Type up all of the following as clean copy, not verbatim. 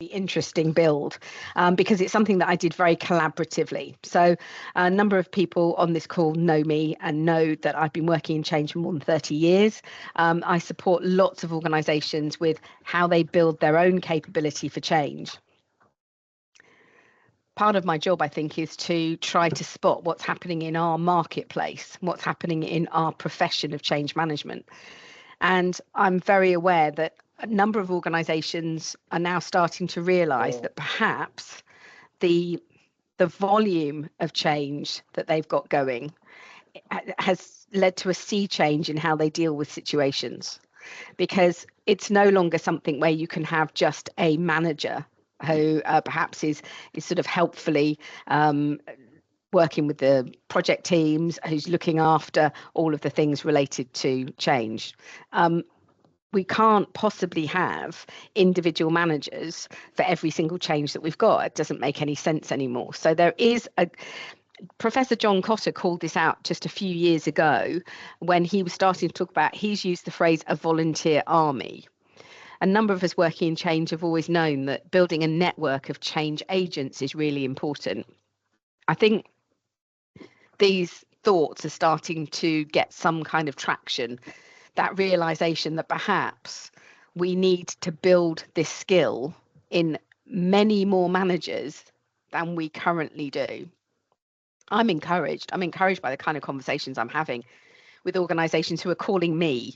interesting build because it's something that I did very collaboratively. So a number of people on this call know me and know that I've been working in change for more than 30 years. I support lots of organizations with how they build their own capability for change. Part of my job, I think, is to try to spot what's happening in our marketplace, what's happening in our profession of change management. And I'm very aware that a number of organizations are now starting to realize that perhaps the volume of change that they've got going has led to a sea change in how they deal with situations, because it's no longer something where you can have just a manager who perhaps is sort of helpfully working with the project teams, who's looking after all of the things related to change. We can't possibly have individual managers for every single change that we've got. It doesn't make any sense anymore. So there is Professor John Cotter called this out just a few years ago when he was starting to talk about, he's used the phrase a volunteer army. A number of us working in change have always known that building a network of change agents is really important. I think these thoughts are starting to get some kind of traction, that realization that perhaps we need to build this skill in many more managers than we currently do. I'm encouraged by the kind of conversations I'm having with organizations who are calling me,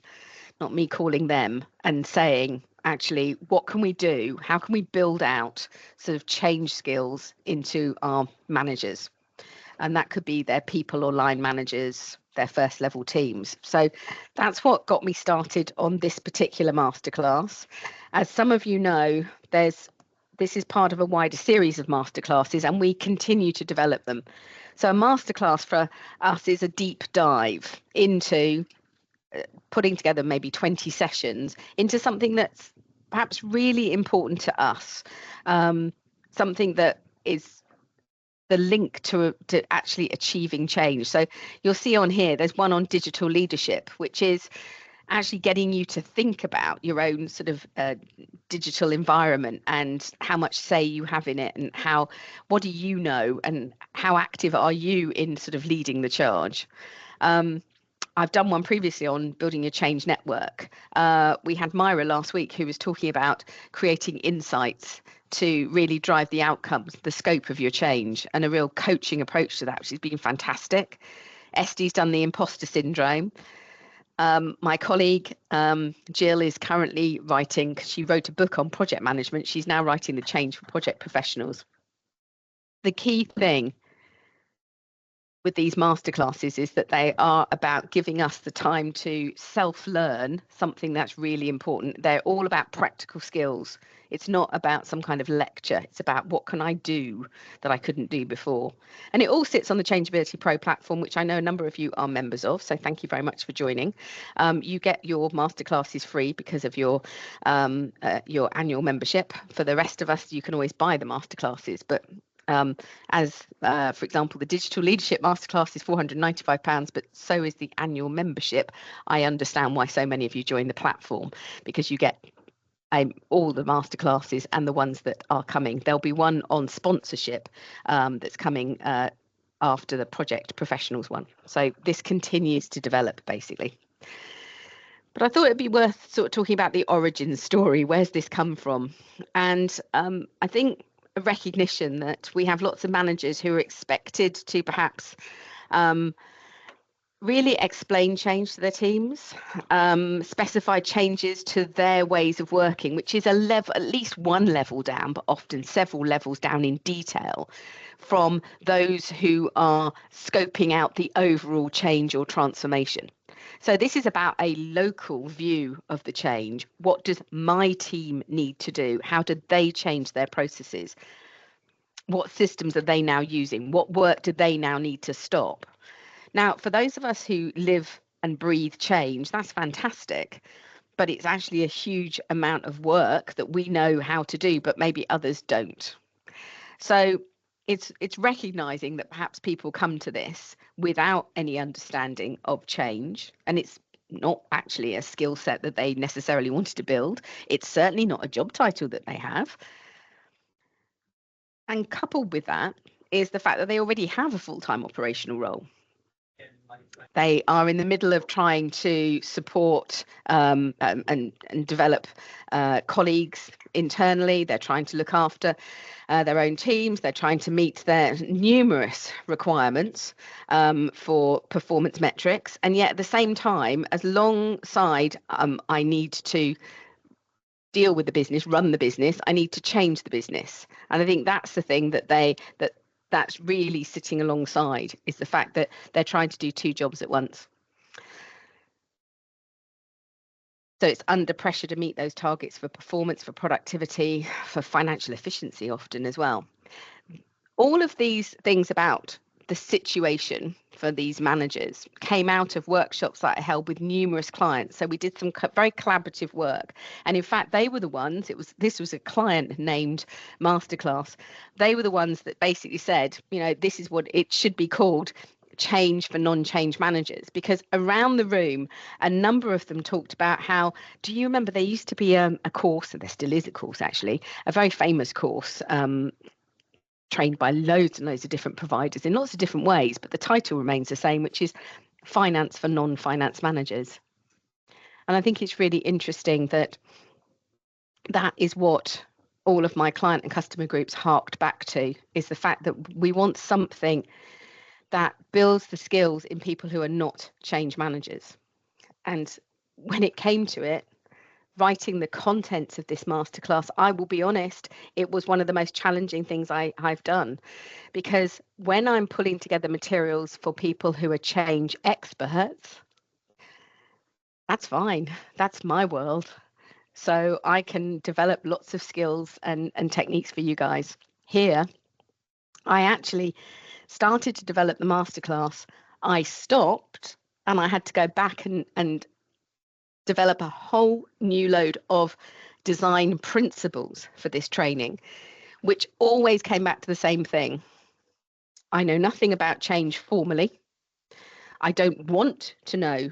not me calling them, and saying, actually, what can we do? How can we build out sort of change skills into our managers? And that could be their people or line managers, their first level teams. So that's what got me started on this particular masterclass. As some of you know, this is part of a wider series of masterclasses, and we continue to develop them. So a masterclass for us is a deep dive into putting together maybe 20 sessions into something that's perhaps really important to us, something that is the link to actually achieving change. So you'll see on here, there's one on digital leadership, which is actually getting you to think about your own sort of digital environment and how much say you have in it, and what do you know, and how active are you in sort of leading the charge. I've done one previously on building a change network. We had Myra last week who was talking about creating insights to really drive the outcomes, the scope of your change, and a real coaching approach to that, which has been fantastic. Estie's done the imposter syndrome. My colleague Jill is currently writing, because she wrote a book on project management, she's now writing the change for project professionals. The key thing with these masterclasses is that they are about giving us the time to self-learn something that's really important. They're all about practical skills. It's not about some kind of lecture. It's about what can I do that I couldn't do before. And it all sits on the Changeability Pro platform, which I know a number of you are members of. So thank you very much for joining. You get your masterclasses free because of your annual membership. For the rest of us, you can always buy the masterclasses, but for example, the Digital Leadership Masterclass is £495, but so is the annual membership. I understand why so many of you join the platform, because you get all the masterclasses and the ones that are coming. There'll be one on sponsorship that's coming after the Project Professionals one. So this continues to develop, basically. But I thought it'd be worth sort of talking about the origin story. Where's this come from? And I think a recognition that we have lots of managers who are expected to perhaps really explain change to their teams, specify changes to their ways of working, which is at least one level down, but often several levels down in detail from those who are scoping out the overall change or transformation. So this is about a local view of the change. What does my team need to do? How do they change their processes? What systems are they now using? What work do they now need to stop? Now, for those of us who live and breathe change, that's fantastic, but it's actually a huge amount of work that we know how to do, but maybe others don't. So it's recognizing that perhaps people come to this without any understanding of change, and it's not actually a skill set that they necessarily wanted to build. It's certainly not a job title that they have. And coupled with that is the fact that they already have a full-time operational role. They are in the middle of trying to support and develop colleagues internally. They're trying to look after their own teams. They're trying to meet their numerous requirements for performance metrics. And yet at the same time, as alongside I need to deal with the business, run the business, I need to change the business. And I think that's the thing that's really sitting alongside, is the fact that they're trying to do two jobs at once. So it's under pressure to meet those targets for performance, for productivity, for financial efficiency often as well. All of these things about the situation for these managers came out of workshops that I held with numerous clients. So we did some very collaborative work. And in fact, they were the ones, this was a client named Masterclass. They were the ones that basically said, this is what it should be called, change for non-change managers, because around the room a number of them talked about how, do you remember there used to be a course, and there still is a course actually, a very famous course trained by loads and loads of different providers in lots of different ways, but the title remains the same, which is Finance for Non-Finance Managers. And I think it's really interesting that that is what all of my client and customer groups harked back to, is the fact that we want something that builds the skills in people who are not change managers. And when it came to it, writing the contents of this masterclass, I will be honest, it was one of the most challenging things I've done, because when I'm pulling together materials for people who are change experts, that's fine. That's my world. So I can develop lots of skills and techniques for you guys. Here, I actually started to develop the masterclass. I stopped and I had to go back and develop a whole new load of design principles for this training, which always came back to the same thing. I know nothing about change formally. I don't want to know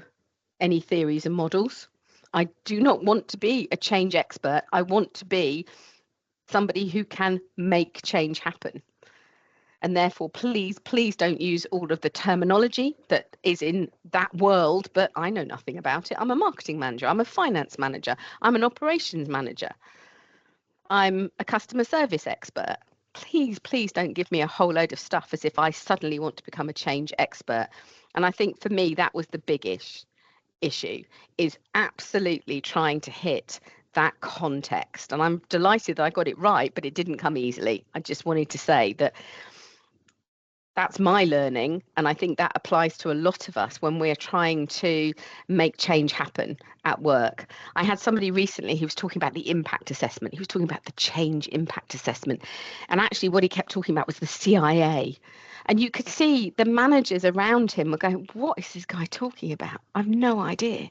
any theories and models. I do not want to be a change expert. I want to be somebody who can make change happen. And therefore, please don't use all of the terminology that is in that world, but I know nothing about it. I'm a marketing manager. I'm a finance manager. I'm an operations manager. I'm a customer service expert. Please don't give me a whole load of stuff as if I suddenly want to become a change expert. And I think for me, that was the big issue, is absolutely trying to hit that context. And I'm delighted that I got it right, but it didn't come easily. I just wanted to say that that's my learning, and I think that applies to a lot of us when we're trying to make change happen at work. I had somebody recently who was talking about the impact assessment. He was talking about the change impact assessment, and actually what he kept talking about was the CIA. And you could see the managers around him were going, what is this guy talking about? I've no idea.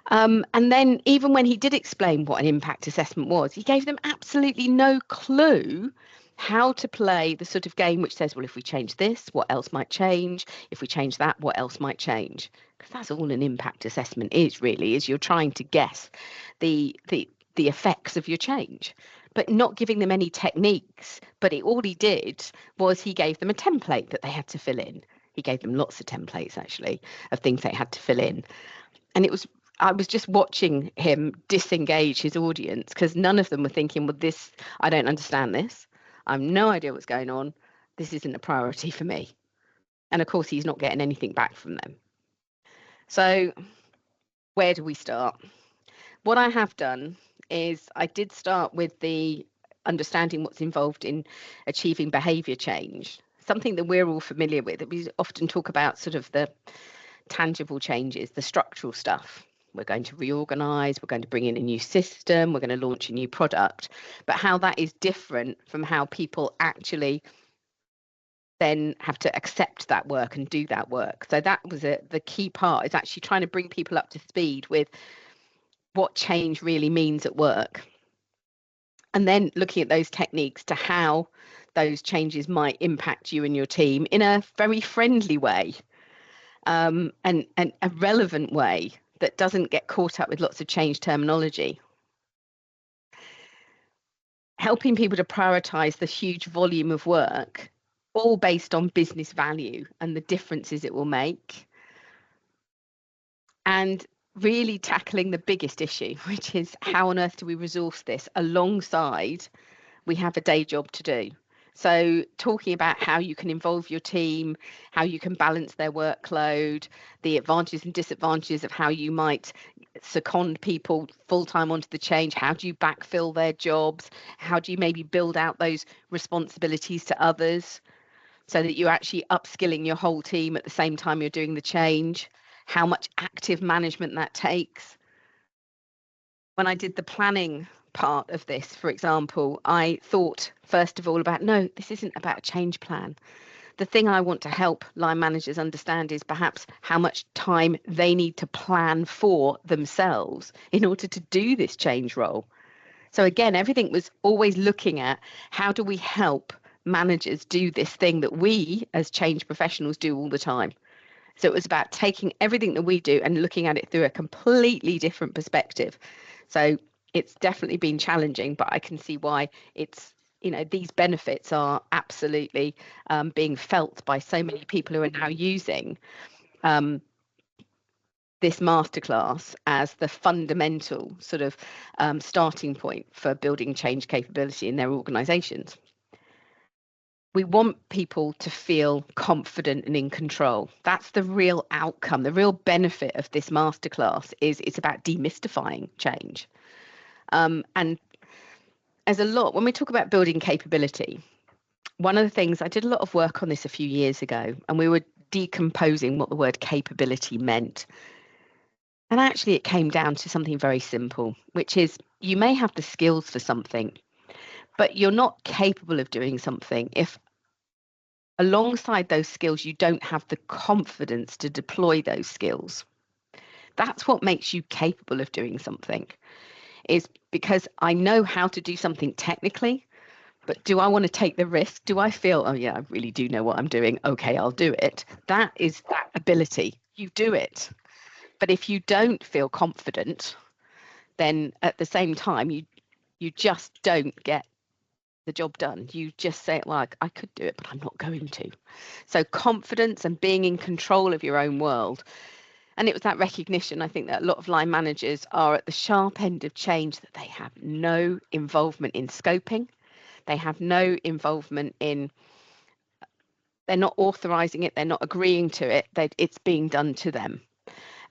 And then even when he did explain what an impact assessment was, he gave them absolutely no clue how to play the sort of game which says, well, if we change this, what else might change? If we change that, what else might change? Because that's all an impact assessment is, really, is you're trying to guess the effects of your change, but not giving them any techniques. But all he did was he gave them a template that they had to fill in. He gave them lots of templates, actually, of things they had to fill in. And I was just watching him disengage his audience, because none of them were thinking, well, I don't understand this. I have no idea what's going on. This isn't a priority for me. And of course, he's not getting anything back from them. So where do we start? What I have done is I did start with the understanding what's involved in achieving behaviour change, something that we're all familiar with. We often talk about sort of the tangible changes, the structural stuff. We're going to reorganize, we're going to bring in a new system, we're going to launch a new product, but how that is different from how people actually then have to accept that work and do that work. So that was the key part, is actually trying to bring people up to speed with what change really means at work. And then looking at those techniques to how those changes might impact you and your team in a very friendly way. And a relevant way that doesn't get caught up with lots of change terminology. helping people to prioritize the huge volume of work, all based on business value and the differences it will make, and really tackling the biggest issue, which is how on earth do we resource this alongside we have a day job to do. So talking about how you can involve your team, how you can balance their workload, the advantages and disadvantages of how you might second people full-time onto the change, how do you backfill their jobs, how do you maybe build out those responsibilities to others so that you're actually upskilling your whole team at the same time you're doing the change, how much active management that takes. When I did the planning part of this, for example, I thought first of all about, no, this isn't about a change plan. The thing I want to help line managers understand is perhaps how much time they need to plan for themselves in order to do this change role. So again, everything was always looking at how do we help managers do this thing that we as change professionals do all the time. So it was about taking everything that we do and looking at it through a completely different perspective. So it's definitely been challenging, but I can see why it's, these benefits are absolutely being felt by so many people who are now using this masterclass as the fundamental sort of starting point for building change capability in their organizations. We want people to feel confident and in control. That's the real outcome. The real benefit of this masterclass is it's about demystifying change. And as a lot, when we talk about building capability, one of the things, I did a lot of work on this a few years ago, and we were decomposing what the word capability meant. And actually, it came down to something very simple, which is you may have the skills for something, but you're not capable of doing something if alongside those skills, you don't have the confidence to deploy those skills. That's what makes you capable of doing something, is because I know how to do something technically, but do I want to take the risk? Do I feel, oh yeah, I really do know what I'm doing. Okay, I'll do it. That is that ability. You do it. But if you don't feel confident, then at the same time, you just don't get the job done. You just say, well, I could do it, but I'm not going to. So confidence and being in control of your own world. And it was that recognition, I think, that a lot of line managers are at the sharp end of change, that they have no involvement in scoping. They have no involvement in, they're not authorizing it, they're not agreeing to it, it's being done to them.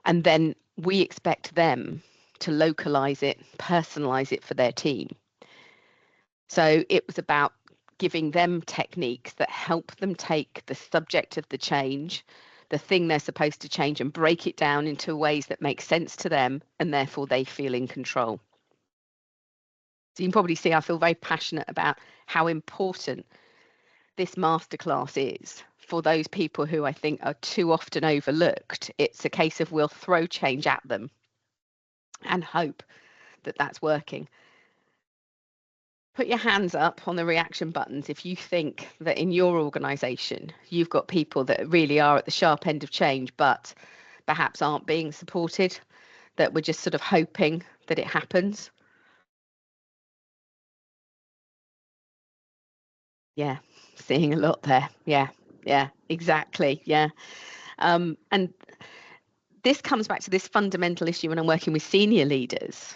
And then we expect them to localize it, personalize it for their team. So it was about giving them techniques that help them take the subject of the change, the thing they're supposed to change, and break it down into ways that make sense to them, and therefore they feel in control. So you can probably see I feel very passionate about how important this masterclass is for those people who I think are too often overlooked. It's a case of we'll throw change at them and hope that that's working. Put your hands up on the reaction buttons if you think that in your organisation you've got people that really are at the sharp end of change but perhaps aren't being supported, that we're just sort of hoping that it happens. Yeah, seeing a lot there. Yeah, exactly. Yeah. And this comes back to this fundamental issue when I'm working with senior leaders,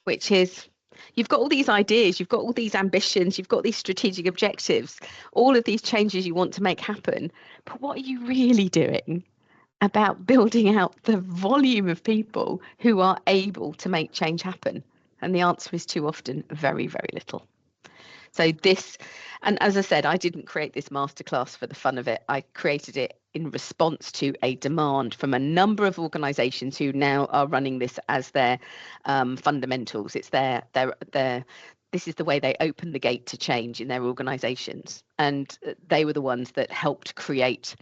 which is you've got all these ideas, you've got all these ambitions, you've got these strategic objectives, all of these changes you want to make happen. But what are you really doing about building out the volume of people who are able to make change happen? And the answer is too often very, very little. So this, and as I said, I didn't create this masterclass for the fun of it. I created it in response to a demand from a number of organizations who now are running this as their fundamentals. It's their this is the way they open the gate to change in their organizations. And they were the ones that helped create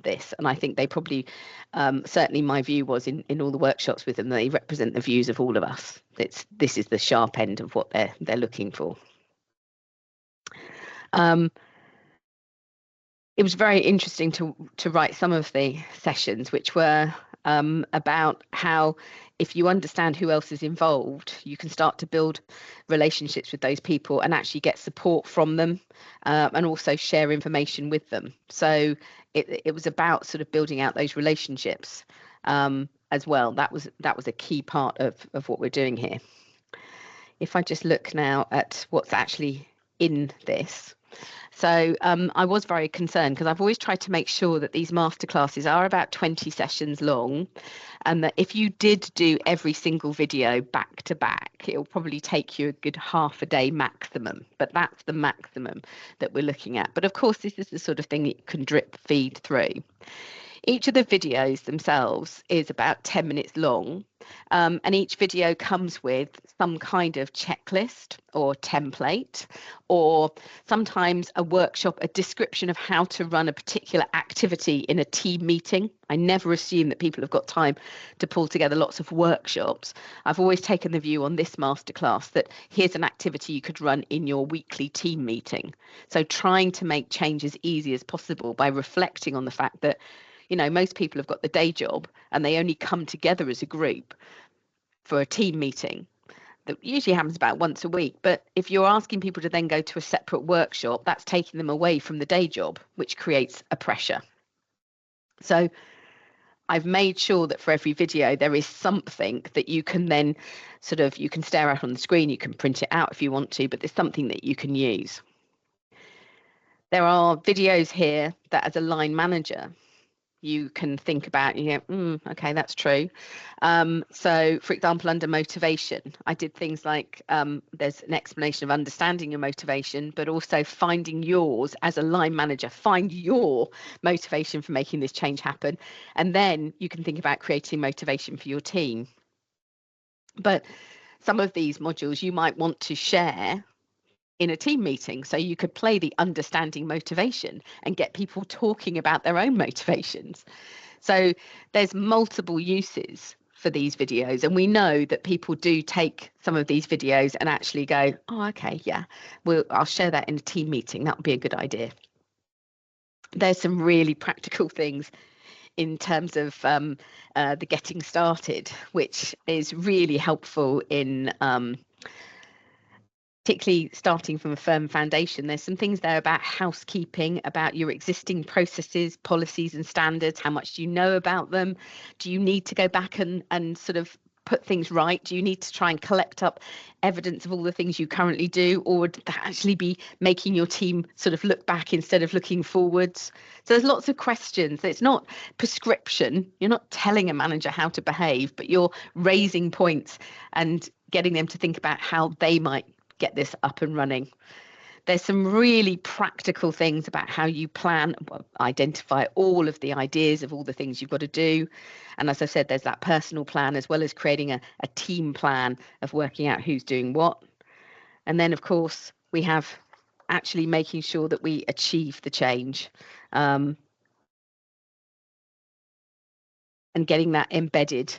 this. And I think they probably, certainly my view was in all the workshops with them, they represent the views of all of us. This is the sharp end of what they're looking for. It was very interesting to write some of the sessions, which were about how if you understand who else is involved, you can start to build relationships with those people and actually get support from them, and also share information with them. So it was about sort of building out those relationships as well. That was a key part of what we're doing here. If I just look now at what's actually in this. So I was very concerned because I've always tried to make sure that these masterclasses are about 20 sessions long, and that if you did do every single video back to back, it will probably take you a good half a day maximum, but that's the maximum that we're looking at. But of course, this is the sort of thing that you can drip feed through. Each of the videos themselves is about 10 minutes long, and each video comes with some kind of checklist or template, or sometimes a workshop, a description of how to run a particular activity in a team meeting. I never assume that people have got time to pull together lots of workshops. I've always taken the view on this masterclass that here's an activity you could run in your weekly team meeting. So trying to make change as easy as possible by reflecting on the fact that most people have got the day job and they only come together as a group for a team meeting. That usually happens about once a week. But if you're asking people to then go to a separate workshop, that's taking them away from the day job, which creates a pressure. So I've made sure that for every video, there is something that you can then you can stare at on the screen, you can print it out if you want to, but there's something that you can use. There are videos here that as a line manager, you can think about, okay, that's true. So for example, under motivation, I did things like there's an explanation of understanding your motivation, but also finding yours as a line manager, find your motivation for making this change happen. And then you can think about creating motivation for your team. But some of these modules you might want to share in a team meeting. So you could play the understanding motivation and get people talking about their own motivations. So there's multiple uses for these videos. And we know that people do take some of these videos and actually go, oh, okay, yeah, I'll share that in a team meeting. That would be a good idea. There's some really practical things in terms of the getting started, which is really helpful in particularly starting from a firm foundation. There's some things there about housekeeping, about your existing processes, policies and standards. How much do you know about them? Do you need to go back and sort of put things right? Do you need to try and collect up evidence of all the things you currently do, or would that actually be making your team sort of look back instead of looking forwards? So there's lots of questions. It's not prescription. You're not telling a manager how to behave, but you're raising points and getting them to think about how they might get this up and running. There's some really practical things about how you plan, identify all of the ideas of all the things you've got to do. And as I said, there's that personal plan as well as creating a team plan of working out who's doing what. And then, of course, we have actually making sure that we achieve the change, and getting that embedded,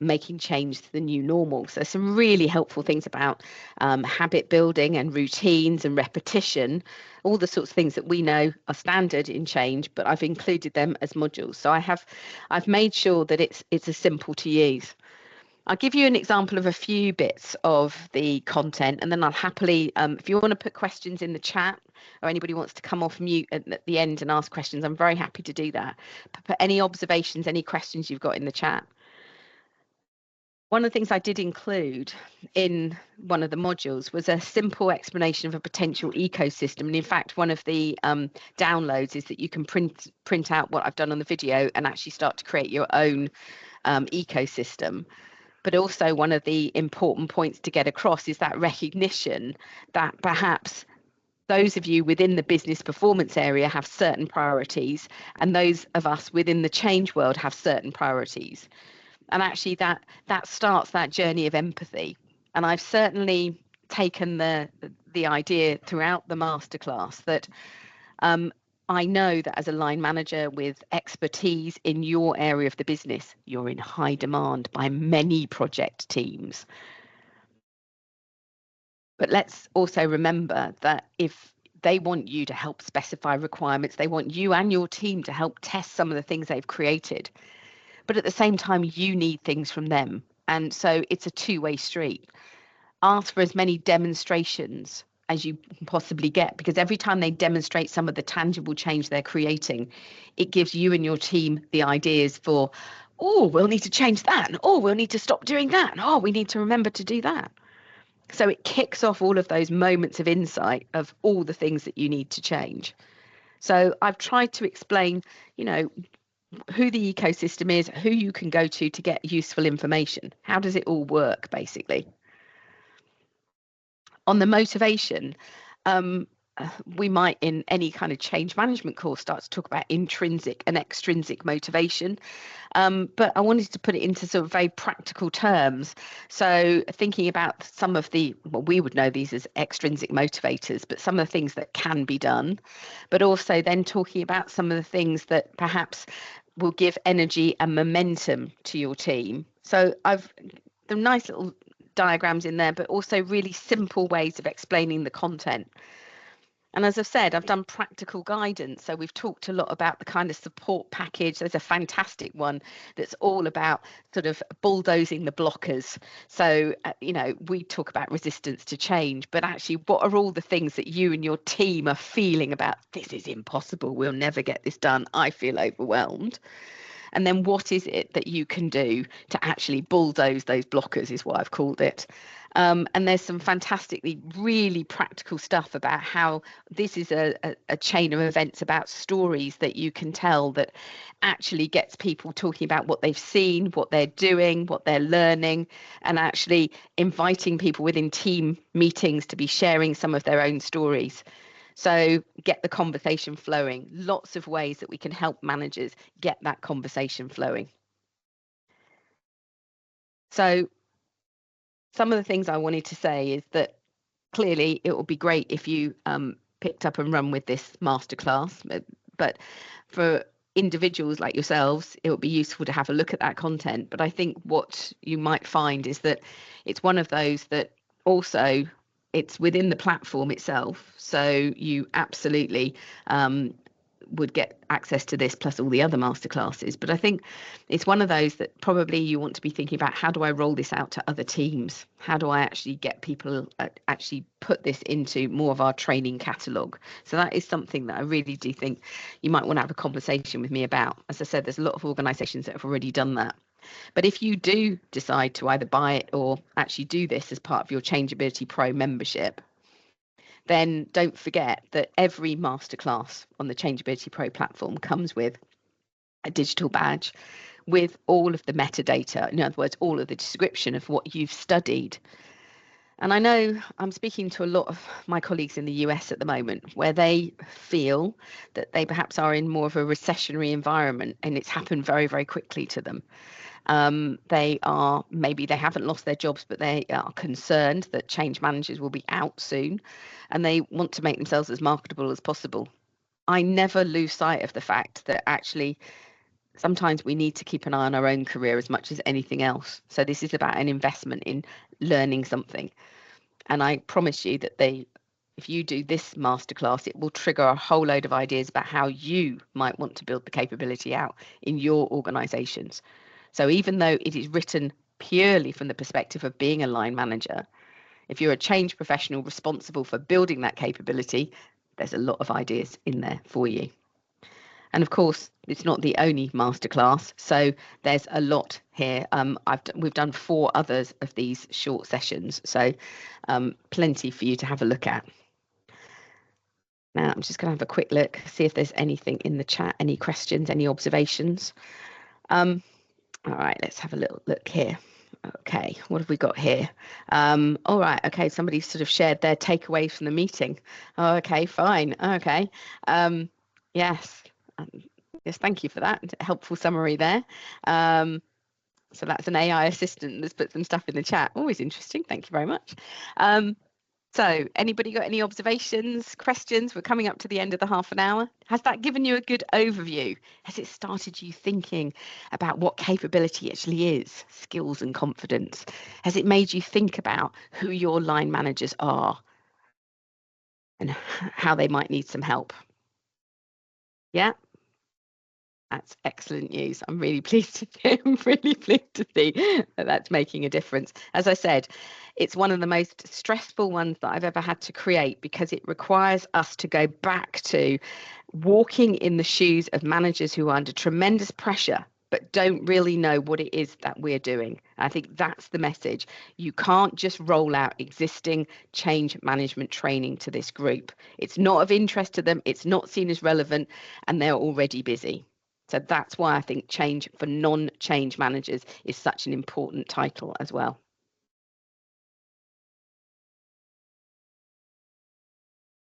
making change the new normal. So some really helpful things about habit building and routines and repetition, all the sorts of things that we know are standard in change, but I've included them as modules. So I've made sure that it's as simple to use. I'll give you an example of a few bits of the content, and then I'll happily, if you want to put questions in the chat, or anybody wants to come off mute at the end and ask questions, I'm very happy to do that. Put any observations, any questions you've got in the chat. One of the things I did include in one of the modules was a simple explanation of a potential ecosystem. And in fact, one of the downloads is that you can print out what I've done on the video and actually start to create your own ecosystem. But also one of the important points to get across is that recognition that perhaps those of you within the business performance area have certain priorities, and those of us within the change world have certain priorities. And actually that starts that journey of empathy. And I've certainly taken the idea throughout the masterclass that I know that as a line manager with expertise in your area of the business, you're in high demand by many project teams. But let's also remember that if they want you to help specify requirements. They want you and your team to help test some of the things they've created. But at the same time, you need things from them. And so it's a two-way street. Ask for as many demonstrations as you can possibly get, because every time they demonstrate some of the tangible change they're creating, it gives you and your team the ideas for, oh, we'll need to change that. Oh, we'll need to stop doing that. Oh, we need to remember to do that. So it kicks off all of those moments of insight of all the things that you need to change. So I've tried to explain, who the ecosystem is, who you can go to get useful information. How does it all work, basically? On the motivation, we might, in any kind of change management course, start to talk about intrinsic and extrinsic motivation. But I wanted to put it into sort of very practical terms. So thinking about some of we would know these as extrinsic motivators, but some of the things that can be done, but also then talking about some of the things that perhaps will give energy and momentum to your team. So I've the nice little diagrams in there, but also really simple ways of explaining the content. And as I've said, I've done practical guidance. So we've talked a lot about the kind of support package. There's a fantastic one that's all about sort of bulldozing the blockers. So, we talk about resistance to change, but actually, what are all the things that you and your team are feeling about? This is impossible. We'll never get this done. I feel overwhelmed. And then what is it that you can do to actually bulldoze those blockers, is what I've called it. And there's some fantastically really practical stuff about how this is a chain of events about stories that you can tell that actually gets people talking about what they've seen, what they're doing, what they're learning, and actually inviting people within team meetings to be sharing some of their own stories. So get the conversation flowing. Lots of ways that we can help managers get that conversation flowing. So some of the things I wanted to say is that clearly it would be great if you picked up and run with this masterclass, but for individuals like yourselves, it would be useful to have a look at that content. But I think what you might find is that it's one of those that also it's within the platform itself. So you absolutely would get access to this plus all the other masterclasses. But I think it's one of those that probably you want to be thinking about, how do I roll this out to other teams? How do I actually get people actually put this into more of our training catalogue? So that is something that I really do think you might want to have a conversation with me about. As I said, there's a lot of organisations that have already done that. But if you do decide to either buy it or actually do this as part of your Changeability Pro membership, then don't forget that every masterclass on the Changeability Pro platform comes with a digital badge with all of the metadata, in other words, all of the description of what you've studied. And I know I'm speaking to a lot of my colleagues in the US at the moment where they feel that they perhaps are in more of a recessionary environment, and it's happened very, very quickly to them. They haven't lost their jobs, but they are concerned that change managers will be out soon, and they want to make themselves as marketable as possible. I never lose sight of the fact that actually sometimes we need to keep an eye on our own career as much as anything else. So this is about an investment in learning something. And I promise you that if you do this masterclass, it will trigger a whole load of ideas about how you might want to build the capability out in your organizations. So even though it is written purely from the perspective of being a line manager, if you're a change professional responsible for building that capability, there's a lot of ideas in there for you. And of course, it's not the only masterclass, so there's a lot here. We've done 4 others of these short sessions, so plenty for you to have a look at. Now, I'm just going to have a quick look, see if there's anything in the chat, any questions, any observations. All right, let's have a little look here. Okay, what have we got here? All right, okay, somebody sort of shared their takeaways from the meeting. Oh, okay, fine. Okay. Yes. Yes, thank you for that. Helpful summary there. So that's an AI assistant that's put some stuff in the chat. Always interesting. Thank you very much. So anybody got any observations, questions? We're coming up to the end of the half an hour. Has that given you a good overview? Has it started you thinking about what capability actually is, skills and confidence? Has it made you think about who your line managers are? and how they might need some help. Yeah. That's excellent news. I'm really pleased to see that that's making a difference. As I said, it's one of the most stressful ones that I've ever had to create, because it requires us to go back to walking in the shoes of managers who are under tremendous pressure but don't really know what it is that we're doing. I think that's the message. You can't just roll out existing change management training to this group. It's not of interest to them, it's not seen as relevant, and they're already busy. So that's why I think change for non-change managers is such an important title as well.